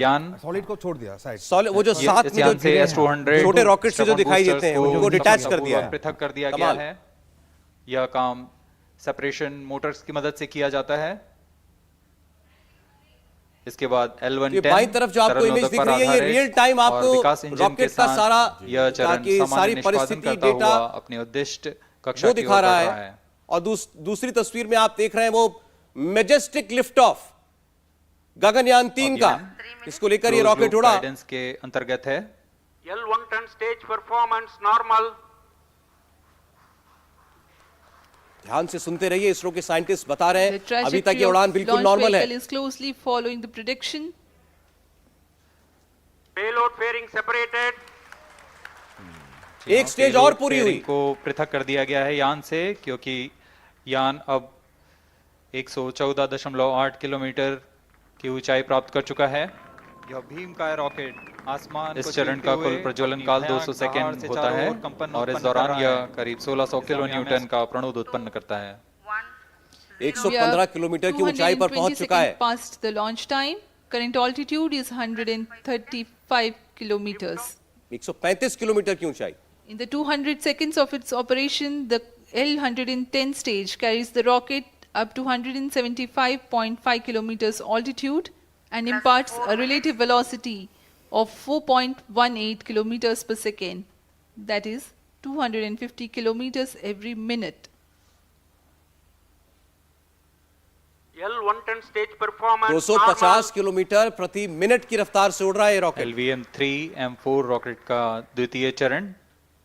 यान सॉलिड को छोड़ दिया साइड। सॉलिड वो जो साथ में जो S-200 छोटे रॉकेट से जो दिखाई देते हैं उनको डिटैच कर दिया है, पृथक कर दिया गया है। यह काम सेपरेशन मोटर्स की मदद से किया जाता है। इसके बाद L110 बाईं तरफ जो आपको इमेज दिख रही है ये रियल टाइम आपको रॉकेट का सारा यह चरण सारी निष्पादन परिस्थिति करता डेटा हुआ अपने उद्दिष्ट कक्षा वो की दिखा ओर रहा बढ़ है। और दूसरी तस्वीर में आप देख रहे हैं वो मैजेस्टिक लिफ्ट ऑफ गगनयान 3 का, इसको लेकर ये रॉकेट उड़ा। गाइडेंस के अंतर्गत है। L110 stage performance normal. ध्यान से सुनते रहिए, इसरो के साइंटिस्ट बता रहे The हैं अभी तक ये trajectory उड़ान of बिल्कुल launch नॉर्मल है। vehicle is closely following the prediction. Payload fairing separated. एक स्टेज और पूरी हुई को पृथक कर दिया गया है यान से, क्योंकि यान अब 114.8 किलोमीटर की ऊंचाई प्राप्त कर चुका है। यह भीम का रॉकेट आसमान इस चरण का कुल प्रज्वलन काल 200 सेकेंड होता है और इस दौरान यह करीब 1600 किलो न्यूटन का प्रणोद उत्पन्न करता है। 115 किलोमीटर की ऊंचाई पर पहुंच चुका है। Past the launch time, current altitude is 135 kilometers. 135 kilometre की ऊंचाई। In the 200 seconds of its operation, the L110 stage carries the rocket up to 175.5 kilometers altitude and imparts a relative velocity of 4.18 kilometers per second. That is 250 kilometers every minute. L110 stage performance 250 kilometre प्रति minute की रफ्तार से उड़ रहा है ये rocket. LVM-3M4 rocket का द्वितीय चरण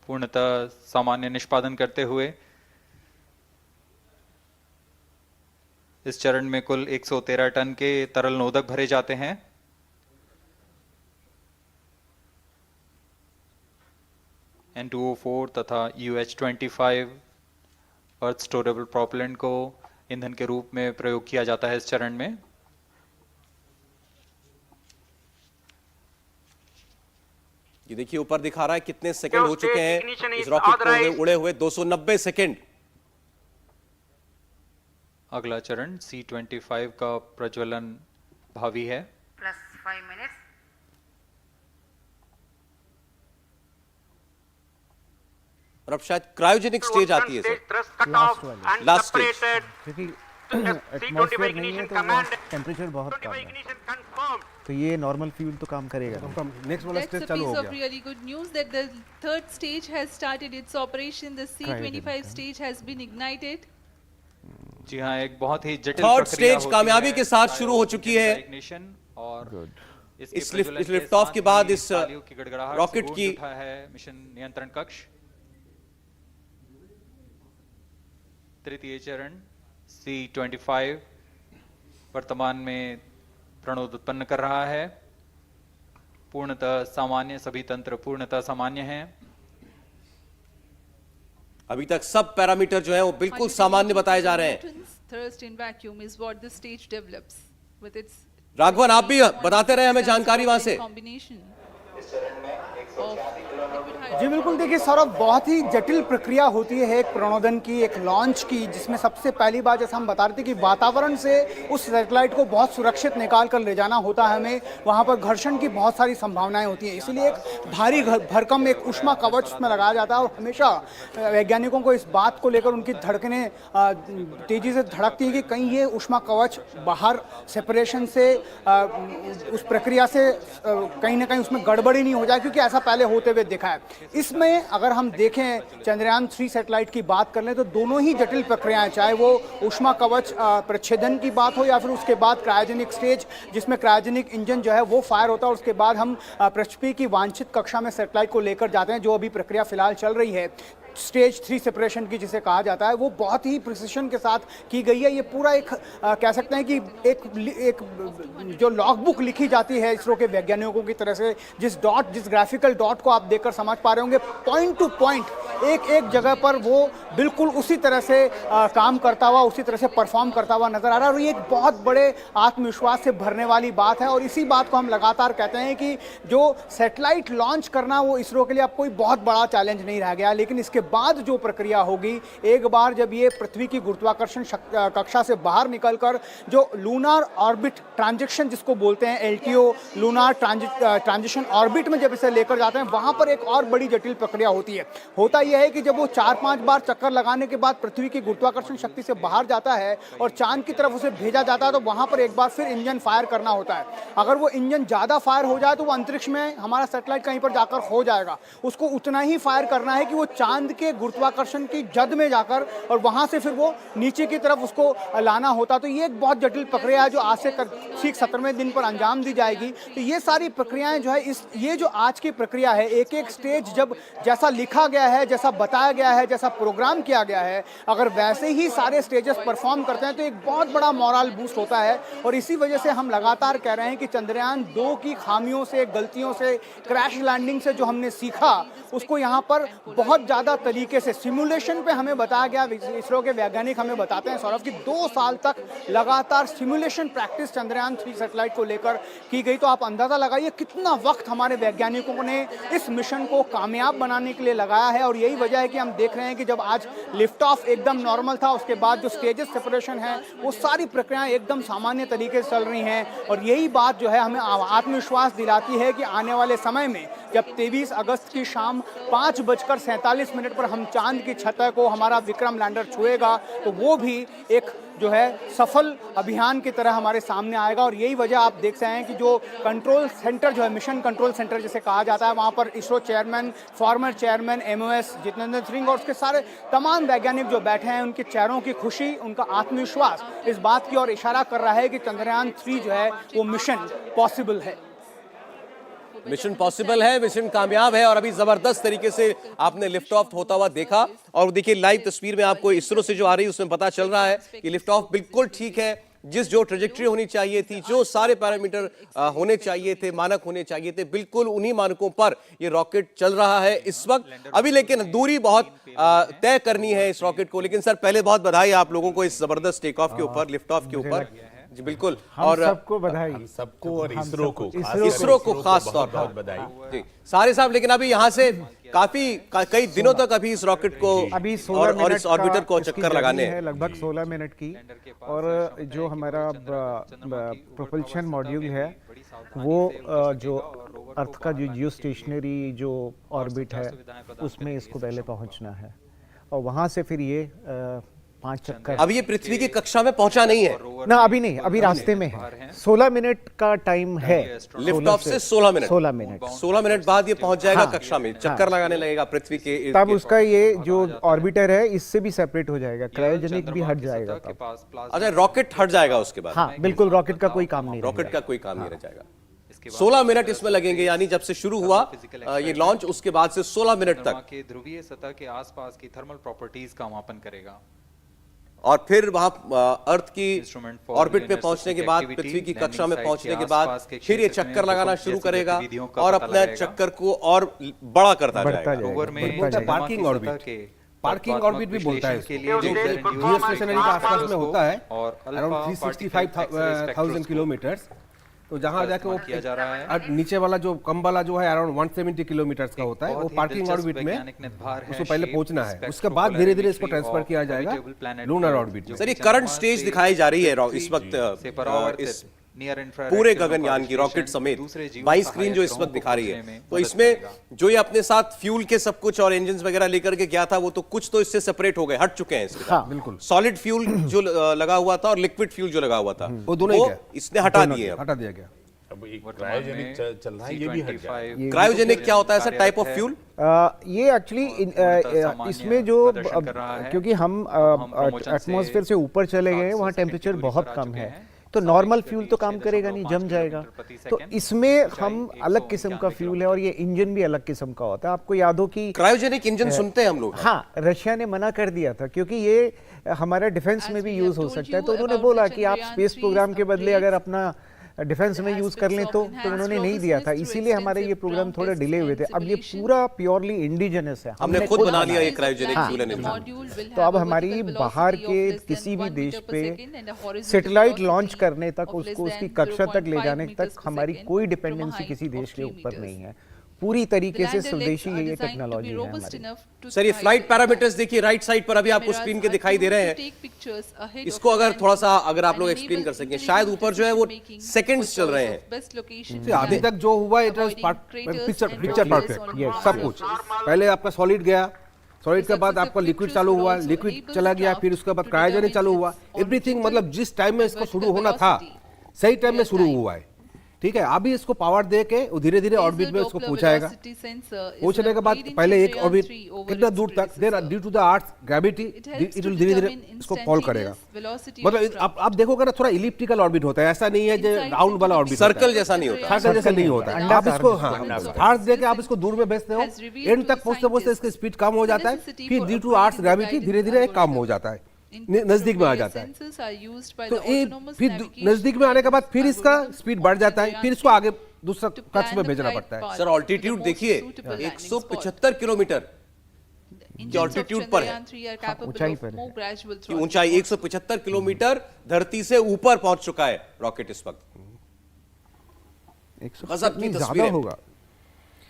पूर्णतः सामान्य निष्पादन करते हुए इस चरण में कुल 113 टन के तरल नोदक भरे जाते हैं। N2O4 तथा UH-25 अर्थ स्टोरेबल प्रोपेलेंट को ईंधन के रूप में प्रयोग किया जाता है इस चरण में। ये देखिए ऊपर दिखा रहा है कितने सेकंड हो चुके हैं इस रॉकेट को उड़े हुए 290 सेकंड। अगला चरण C-25 का प्रज्वलन भावी है। +5 minutes. और अब शायद क्रायोजेनिक स्टेज आती है सर, लास्ट स्टेज, क्योंकि एटमॉस्फेयर नहीं है तो टेम्परेचर बहुत कम है, तो ये नॉर्मल फ्यूल तो काम करेगा। तो नेक्स्ट वाला That's स्टेज a चालू piece हो of गया। really good news that the third stage has started its operation. The C-25 stage has been ignited. जी हाँ, एक बहुत ही जटिल थर्ड प्रक्रिया स्टेज होती कामयाबी है। के साथ शुरू हो चुकी है। इग्निशन और इस लिफ्ट ऑफ के बाद इस रॉकेट की है मिशन नियंत्रण कक्ष। तृतीय चरण C-25 वर्तमान में प्रणोद उत्पन्न कर रहा है। पूर्णतः सामान्य, सभी तंत्र पूर्णतः सामान्य हैं। अभी तक सब पैरामीटर जो है वो बिल्कुल सामान्य बताए जा रहे हैं। Thrust in vacuum is what the stage develops with its Raghavan आप भी बताते रहे हमें जानकारी वहां से। combination. जी बिल्कुल, देखिए सौरभ, बहुत ही जटिल प्रक्रिया होती है एक प्रणोदन की, एक लॉन्च की, जिसमें सबसे पहली बात जैसा हम बता रहे थे कि वातावरण से उस सैटेलाइट को बहुत सुरक्षित निकाल कर ले जाना होता है हमें। वहाँ पर घर्षण की बहुत सारी संभावनाएं होती हैं, इसलिए एक भारी भरकम एक ऊष्मा कवच उसमें लगाया जाता है। और हमेशा वैज्ञानिकों को इस बात को लेकर उनकी धड़कनें तेज़ी से धड़कती हैं कि कहीं ये ऊष्मा कवच बाहर सेपरेशन से उस प्रक्रिया से कहीं ना कहीं उसमें गड़बड़ी नहीं हो जाए, क्योंकि ऐसा पहले होते हुए देखा है। इसमें अगर हम देखें चंद्रयान 3 सैटेलाइट की बात कर लें तो दोनों ही जटिल प्रक्रियाएं, चाहे वो ऊष्मा कवच प्रच्छेदन की बात हो या फिर उसके बाद क्रायोजेनिक स्टेज जिसमें क्रायोजेनिक इंजन जो है वो फायर होता है, और उसके बाद हम पृथ्वी की वांछित कक्षा में सैटेलाइट को लेकर जाते हैं, जो अभी प्रक्रिया फिलहाल चल रही है। स्टेज 3 सेपरेशन की जिसे कहा जाता है वो बहुत ही प्रिसिशन के साथ की गई है। ये पूरा एक कह सकते हैं कि एक जो लॉग बुक लिखी जाती है इसरो के वैज्ञानिकों की तरह से, जिस ग्राफिकल डॉट को आप देखकर समझ पा रहे होंगे, पॉइंट टू पॉइंट एक जगह पर वो बिल्कुल उसी तरह से काम करता हुआ, उसी तरह से परफॉर्म करता हुआ नजर आ रहा है। और ये एक बहुत बड़े आत्मविश्वास से भरने वाली बात है, और इसी बात को हम लगातार कहते हैं कि जो सैटेलाइट लॉन्च करना वो इसरो के लिए अब कोई बहुत बड़ा चैलेंज नहीं रह गया, लेकिन इसके बाद जो प्रक्रिया होगी, एक बार जब ये पृथ्वी की गुरुत्वाकर्षण कक्षा से बाहर निकलकर जो लूनार ऑर्बिट ट्रांजिशन जिसको बोलते हैं, LTO लूनार ट्रांजिशन ऑर्बिट में जब इसे लेकर जाते हैं, वहां पर एक और बड़ी जटिल प्रक्रिया होती है। होता यह है कि जब वो 4-5 बार चक्कर लगाने के बाद पृथ्वी की गुरुत्वाकर्षण शक्ति से बाहर जाता है और चांद की तरफ उसे भेजा जाता है, तो वहां पर एक बार फिर इंजन फायर करना होता है। अगर वो इंजन ज्यादा फायर हो जाए तो वो अंतरिक्ष में हमारा सैटेलाइट कहीं पर जाकर हो जाएगा। उसको उतना ही फायर करना है कि वो चांद के गुरुत्वाकर्षण की जद में जाकर और वहां से फिर वो नीचे की तरफ उसको लाना होता। तो ये एक बहुत जटिल प्रक्रिया है जो आज से ठीक 17वें दिन पर अंजाम दी जाएगी। तो ये सारी प्रक्रियाएं जो है, ये जो आज की प्रक्रिया है, एक एक स्टेज जब जैसा लिखा गया है, जैसा बताया गया है, जैसा प्रोग्राम किया गया है, अगर वैसे ही सारे स्टेजेस परफॉर्म करते हैं तो एक बहुत बड़ा मोरल बूस्ट होता है। और इसी वजह से हम लगातार कह रहे हैं कि चंद्रयान 2 की खामियों से, गलतियों से, क्रैश लैंडिंग से जो हमने सीखा, उसको यहाँ पर बहुत ज़्यादा तरीके से सिमुलेशन पे हमें बताया गया। इसरो के वैज्ञानिक हमें बताते हैं सौरभ कि 2 साल तक लगातार सिमुलेशन प्रैक्टिस चंद्रयान 3 सैटेलाइट को लेकर की गई। तो आप अंदाजा लगाइए कितना वक्त हमारे वैज्ञानिकों ने इस मिशन को कामयाब बनाने के लिए लगाया है। और यही वजह है कि हम देख रहे हैं कि जब आज लिफ्ट ऑफ एकदम नॉर्मल था, उसके बाद जो स्टेजेस सेपरेशन है, वो सारी प्रक्रियाएं एकदम सामान्य तरीके से चल रही हैं। और यही बात जो है हमें आत्मविश्वास दिलाती है कि आने वाले समय में जब 23 अगस्त की शाम 5:47 पर हम चांद की सतह को हमारा विक्रम लैंडर छुएगा, तो वो भी एक जो है सफल अभियान की तरह हमारे सामने आएगा। और यही वजह आप देख सकते हैं कि जो कंट्रोल सेंटर जो है, मिशन कंट्रोल सेंटर जिसे कहा जाता है, वहाँ पर ISRO chairman, former chairman MOS Jitendra Singh और उसके सारे तमाम वैज्ञानिक जो बैठे हैं, उनके चेहरों की खुशी, उनका आत्मविश्वास इस बात की ओर इशारा कर रहा है कि चंद्रयान 3 जो है वो मिशन पॉसिबल है। मिशन पॉसिबल है, मिशन कामयाब है। और अभी जबरदस्त तरीके से आपने लिफ्ट ऑफ होता हुआ देखा। और देखिए लाइव तस्वीर में आपको इसरो से जो आ रही है उसमें पता चल रहा है कि लिफ्ट ऑफ बिल्कुल ठीक है, जो ट्रेजेक्टरी होनी चाहिए थी, जो सारे पैरामीटर होने चाहिए थे, मानक होने चाहिए थे, बिल्कुल उन्हीं मानकों पर ये रॉकेट चल रहा है इस वक्त। अभी लेकिन दूरी बहुत तय करनी है इस रॉकेट को। लेकिन सर पहले बहुत बधाई आप लोगों को इस जबरदस्त टेक ऑफ के ऊपर, लिफ्ट ऑफ के ऊपर। जी बिल्कुल, और सबको बधाई, सबको और इसरो को खास तौर पर बधाई जी सारे साहब। लेकिन अभी यहाँ से कई दिनों तक अभी इस रॉकेट को अभी 16 मिनट और इस ऑर्बिटर को इसकी चक्कर लगाने है, लगभग 16 मिनट की। और जो हमारा प्रोपल्शन मॉड्यूल है वो जो अर्थ का जो जियो स्टेशनरी जो ऑर्बिट है उसमें इसको पहले पहुंचना है और वहां से फिर ये 5 चक्कर। अभी ये पृथ्वी की कक्षा में पहुंचा नहीं है ना, अभी नहीं, अभी रास्ते में है। 16 मिनट का टाइम है लिफ्ट ऑफ से 16 मिनट बाद ये पहुंच जाएगा कक्षा में, चक्कर लगाने लगेगा पृथ्वी के। तब उसका ये जो ऑर्बिटर है इससे भी सेपरेट हो जाएगा, क्रायोजेनिक भी हट जाएगा तब। अच्छा, रॉकेट हट जाएगा उसके बाद? हाँ बिल्कुल, रॉकेट का कोई काम नहीं, रॉकेट का कोई काम नहीं रह जाएगा। 16 मिनट इसमें लगेंगे, यानी जब से शुरू हुआ ये लॉन्च उसके बाद से 16 मिनट तक ध्रुवीय सतह के आसपास की थर्मल प्रॉपर्टीज का मापन करेगा। और फिर वहां अर्थ की ऑर्बिट पे पहुंचने के बाद, पृथ्वी की कक्षा में पहुंचने के बाद फिर ये चक्कर लगाना शुरू करेगा और अपने चक्कर को और बड़ा करता जाएगा। पार्किंग ऑर्बिट भी बोलता है इसको, जियो स्टेशनरी के आसपास में होता है और अराउंड 365,000 किलोमीटर। तो जहां जाके वो किया जा रहा है, नीचे वाला जो कम वाला जो है अराउंड 170 किलोमीटर का होता है, वो पार्किंग ऑर्बिट में उसको पहले पहुंचना है। उसके बाद धीरे धीरे इसको ट्रांसफर किया जाएगा लूनर ऑर्बिट में। सर ये करंट स्टेज दिखाई जा रही है इस वक्त इस पूरे गगनयान की रॉकेट समेत 22 स्क्रीन जो इस वक्त दिखा रही है। तो इसमें जो ये अपने साथ फ्यूल के सब कुछ और इंजन वगैरह लेकर के गया था, वो तो कुछ तो इससे सेपरेट हो गए, हट चुके हैं इसके। हाँ, बिल्कुल। सॉलिड फ्यूल जो लगा हुआ था और लिक्विड फ्यूल जो लगा हुआ था वो दोनों इसने हटा दिए, हटा दिया गया। अब एक क्रायोजेनिक चल रहा है, ये भी हट जाएगा। क्रायोजेनिक क्या होता है सर, टाइप ऑफ फ्यूल? ये एक्चुअली इसमें जो क्योंकि हम एटमॉस्फेयर से ऊपर चले गए, वहाँ टेम्परेचर बहुत कम है, तो नॉर्मल फ्यूल तो काम करेगा नहीं, जम जाएगा। तो इसमें हम अलग किस्म का फ्यूल है और ये इंजन भी अलग किस्म का होता है। आपको याद हो कि क्रायोजेनिक इंजन सुनते हैं हम लोग। हाँ, रशिया ने मना कर दिया था क्योंकि ये हमारा डिफेंस में भी यूज हो सकता है। तो उन्होंने बोला कि आप स्पेस प्रोग्राम के बदले अगर अपना डिफेंस में यूज कर लें तो उन्होंने नहीं दिया था, इसीलिए हमारे ये प्रोग्राम थोड़े डिले हुए थे। अब ये पूरा प्योरली इंडिजिनस है, हमने खुद बना लिया ये क्रायोजेनिक फ्यूल इंजन। तो अब हमारी बाहर के किसी भी देश पे सैटेलाइट लॉन्च करने तक, उसको उसकी कक्षा तक ले जाने तक हमारी कोई डिपेंडेंसी किसी देश के ऊपर नहीं है। पूरी तरीके से The lander legs स्वदेशी are ये designed to टेक्नोलॉजी be है robust हमारी। enough to सर ये thrive फ्लाइट in पैरामीटर्स देखिए राइट साइड पर अभी आपको cameras स्क्रीन के are दिखाई दे tuned रहे to हैं। take pictures ahead इसको of अगर landing थोड़ा सा अगर आप and लोग enable एक्सप्लेन कर सकें, intelligent शायद ऊपर जो है वो decision-making सेकंड्स for चल रहे choice हैं। of best location See, to अभी land, तक जो हुआ it avoiding craters picture and picture rollers perfect, on yes, hard सब कुछ। surfaces. पहले आपका सॉलिड गया, सॉलिड के बाद Successive आपका लिक्विड pictures चालू will हुआ, also लिक्विड enable चला the गया, craft फिर उसके बाद to क्रायोजेनिक determine चालू हुआ। its एवरीथिंग orbital मतलब जिस टाइम में इसको vertical शुरू होना था velocity, सही टाइम में real शुरू time. हुआ है, ठीक है। अभी इसको पावर दे के धीरे धीरे ऑर्बिट में उसको पहुंचाएगा। पहुंचने के बाद पहले एक ऑर्बिट कितना दूर तक, then due to the earth gravity it will धीरे धीरे इसको फॉल करेगा। मतलब आप देखोगे ना, थोड़ा इलिप्टिकल ऑर्बिट होता है, ऐसा नहीं है जो राउंड वाला ऑर्बिट, सर्कल जैसा नहीं होता। सर्कल जैसा नहीं होता है। आप इसको अर्थ दे के आप इसको दूर में भेजते हो, एंड तक पहुंचते पहुंचते इसकी स्पीड कम हो जाता है, फिर ड्यू टू अर्थ ग्रेविटी धीरे धीरे कम हो जाता है, नजदीक में आ जाता है। तो ये फिर नजदीक में आने के बाद फिर इसका स्पीड बढ़ जाता है, फिर इसको आगे दूसरा कक्ष में भेजना पड़ता है। सर ऑल्टीट्यूड देखिए 175 किलोमीटर की ऑल्टीट्यूड पर है, ऊंचाई पर है। की ऊंचाई 175 किलोमीटर धरती से ऊपर पहुंच चुका है रॉकेट इस वक्त। गजब की तस्वीर होगा,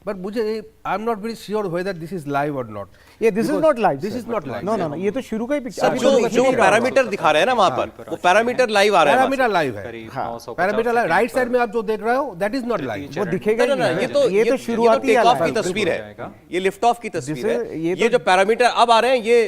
बट मुझे I am not very sure whether this is live और नॉट। ये this is not live, this is not live. No no no, ये तो शुरू का ही पिक्चर। सर जो पैरामीटर दिखा रहे हैं ना वहां पर, वो पैरामीटर लाइव आ रहा है। पैरामीटर लाइव है, पैरामीटर लाइव। राइट साइड में आप जो देख रहे हो दैट इज नॉट लाइव, वो दिखेगा ही नहीं। ये तो शुरुआती टेक ऑफ की तस्वीर है, ये लिफ्ट ऑफ की तस्वीर है। ये जो पैरामीटर अब आ रहे हैं ये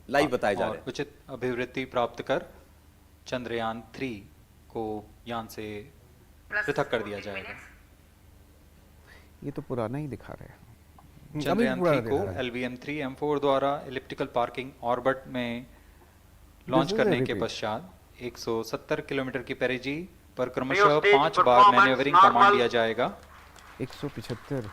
लाइव बताए जा रहे हैं। उचित अभिवृद्धि प्राप्त कर चंद्रयान 3 को यान से पृथक कर दिया जाएगा। ये तो पुराना ही दिखा रहे हैं। चंद्रयान 3 को LVM-3 M4 द्वारा इलिप्टिकल पार्किंग ऑर्बिट में लॉन्च करने के पश्चात 170 किलोमीटर की पेरिजी पर क्रमशः 5 बार मैन्यूवरिंग कमांड दिया जाएगा। 175।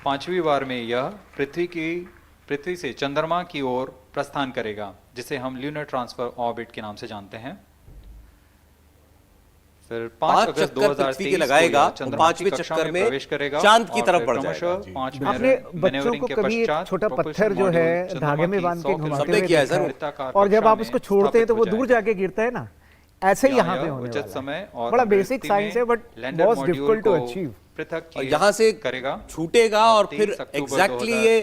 5वीं बार में यह पृथ्वी से चंद्रमा की ओर प्रस्थान करेगा, जिसे हम ल्यूनर ट्रांसफर ऑर्बिट के नाम से जानते हैं। फिर 5 अगस्त 2023 को लगाएगा, चंद्रमा की 5वें कक्षा चक्कर में प्रवेश करेगा, चांद की तरफ और बढ़ फिर जाएगा। क्रमशः 5 अपने बच्चों को कभी एक छोटा पत्थर जो है धागे में बांध के घुमाते हुए किया है सर, देखा है, और जब आप उसको छोड़ते हैं तो वो दूर जाके गिरता है ना, ऐसे ही यहाँ पे होने उचित वाला समय है। और बड़ा बेसिक साइंस है, बट बहुत डिफिकल्ट टू अचीव। और यहाँ से करेगा छूटेगा और फिर एग्जैक्टली ये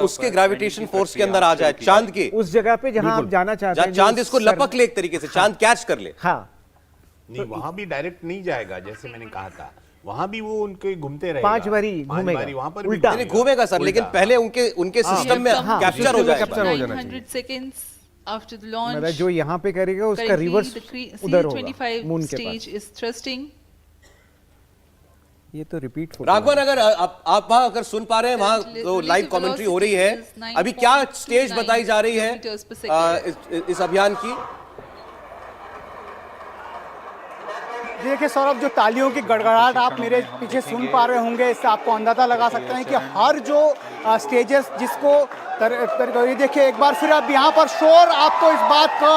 उसके ग्रेविटेशन फोर्स के अंदर आ जाए, चांद के उस जगह पे जहाँ आप जाना चाहते हैं, चांद इसको लपक ले एक तरीके से, चांद कैच कर ले। हाँ, नहीं वहां भी डायरेक्ट नहीं जाएगा, जैसे मैंने कहा था, वहां भी वो उनके घूमते रहेगा, 5 बारी घूमेगा, वहां पर उल्टा नहीं घूमेगा सर, लेकिन पहले उनके सिस्टम में कैप्चर हो जाएगा। 900 seconds after the launch, मतलब जो यहाँ पे करेगा उसका रिवर्स उधर होगा मून के stage is thrusting. ये तो रिपीट राघवन, अगर आप वहां अगर सुन पा रहे हैं, वहां तो लाइव कमेंट्री हो रही है। अभी क्या स्टेज बताई जा रही है इस अभियान की? देखिए सौरभ, जो तालियों की गड़गड़ाहट आप मेरे पीछे सुन पा रहे होंगे, इससे आपको अंदाजा लगा सकते हैं कि हर जो स्टेजेस जिसको देखिए एक बार फिर अब यहाँ पर शोर आपको इस बात का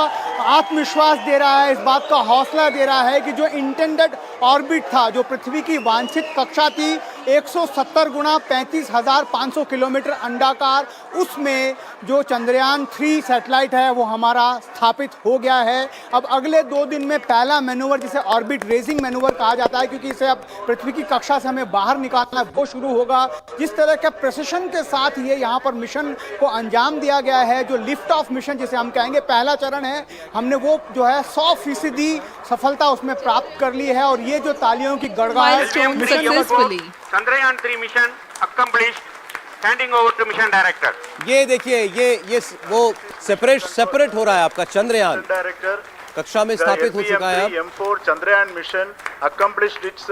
आत्मविश्वास दे रहा है, इस बात का हौसला दे रहा है कि जो इंटेंडेड ऑर्बिट था, जो पृथ्वी की वांछित कक्षा थी 170 गुणा 35,500 किलोमीटर अंडाकार, उसमें जो चंद्रयान 3 सैटेलाइट है वो हमारा स्थापित हो गया है। अब अगले 2 दिन में पहला मैनूवर, जिसे ऑर्बिट रेजिंग मैनूवर कहा जाता है, क्योंकि इसे अब पृथ्वी की कक्षा से हमें बाहर निकालना है, वो शुरू होगा। जिस तरह के प्रिसिशन के साथ ये यहाँ पर मिशन को अंजाम दिया गया है, जो लिफ्ट ऑफ मिशन जिसे हम कहेंगे पहला चरण है, हमने वो जो है 100% सफलता उसमें प्राप्त कर ली है। और ये जो तालियों की गड़गड़ाहट, Chandrayaan 3 mission accomplished, handing over to mission director. ये देखिए, ये वो सेपरेट हो रहा है आपका चंद्रयान डायरेक्टर कक्षा में स्थापित हो चुका है। M4 Chandrayaan mission accomplished its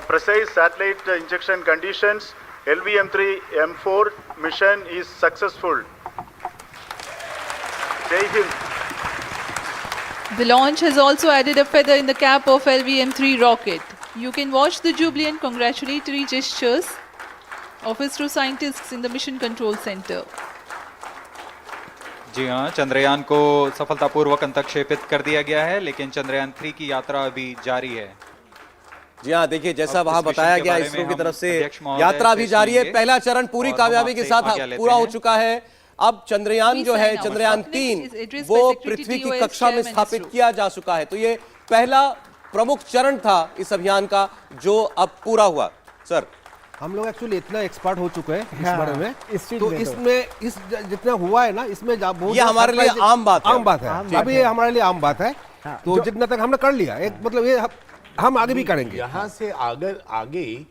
precise satellite injection conditions. LVM-3 M4 mission is successful. Jai Hind. The launch has also added a feather in the cap of LVM-3 rocket. You can watch the jubilant congratulatory gestures of ISRO scientists in the Mission Control Center. जी हाँ, चंद्रयान को सफलतापूर्वक अंतक्षेपित कर दिया गया है, लेकिन चंद्रयान 3 की यात्रा अभी जारी है। जी हाँ, देखिए जैसा वहां बताया गया, इसरो की तरफ से यात्रा भी जारी है। पहला चरण पूरी कामयाबी के साथ पूरा हो चुका है। अब चंद्रयान जो है, चंद्रयान 3, वो पृथ्वी की कक्षा में स्थापित किया जा चुका है। तो ये पहला प्रमुख चरण था इस अभियान का, जो अब पूरा हुआ। सर हम लोग एक्चुअली इतना एक्सपर्ट हो चुके हैं इस हाँ, बारे में, इस चीज तो में तो। इसमें इस जितना हुआ है ना, इसमें बहुत ये हमारे लिए आम बात है। आम बात है। अभी ये हमारे लिए आम बात है। हाँ, तो जितना तक हमने कर लिया, एक मतलब ये हम आगे भी करेंगे। यहाँ से अगर आगे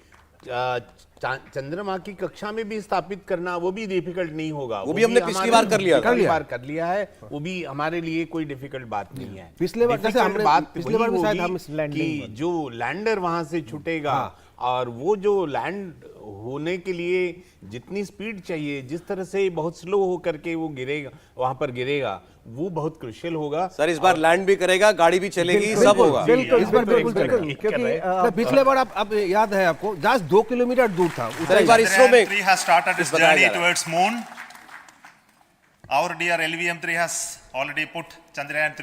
चंद्रमा की कक्षा में भी स्थापित करना वो भी डिफिकल्ट नहीं होगा। वो भी हमने पिछली बार कर लिया था। पिछली बार कर लिया है, वो भी हमारे लिए कोई डिफिकल्ट बात नहीं है। पिछले बार जैसे Difficult हमने बात पिछले बार भी वही शायद होगी हम इस कि जो लैंडर वहां से छूटेगा और वो जो लैंड होने के लिए जितनी स्पीड चाहिए, जिस तरह से बहुत स्लो हो करके वो गिरेगा, वहां पर गिरेगा, वो बहुत क्रुशियल होगा। सर इस बार लैंड भी करेगा, गाड़ी भी चलेगी, सब होगा। बिल्कुल इस बार बिल्कुल तो बिल्कुल, क्योंकि पिछले बार आप याद है आपको, जस्ट 2 किलोमीटर दूर था। सर एक बार इसरो में Chandrayaan-3 has started its बताया journey जा रहा है। towards moon. Our dear LVM-3 has already put Chandrayaan-3